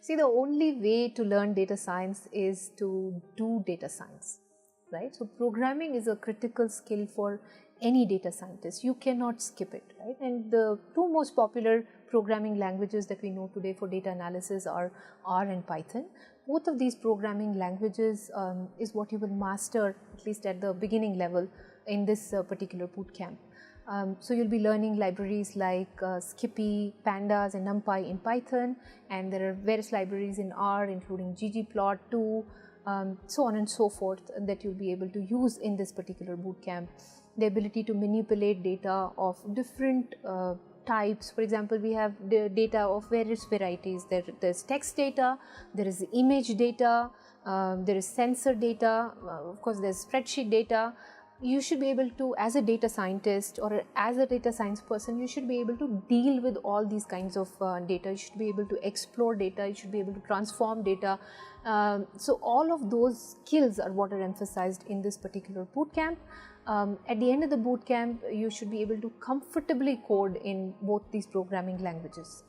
See, the only way to learn data science is to do data science, right? So programming is a critical skill for any data scientist. You cannot skip it, right? And the two most popular programming languages that we know today for data analysis are R and Python. Both of these programming languages is what you will master, at least at the beginning level, in this particular bootcamp. So you'll be learning libraries like Skippy, Pandas and NumPy in Python, and there are various libraries in R including ggplot2, so on and so forth, that you'll be able to use in this particular bootcamp. The ability to manipulate data of different types. For example, we have the data of various varieties. There's text data, there is image data, there is sensor data, of course there's spreadsheet data. You should be able to, as a data scientist or as a data science person, you should be able to deal with all these kinds of data. You should be able to explore data, you should be able to transform data. So all of those skills are what are emphasized in this particular bootcamp. At the end of the bootcamp, you should be able to comfortably code in both these programming languages.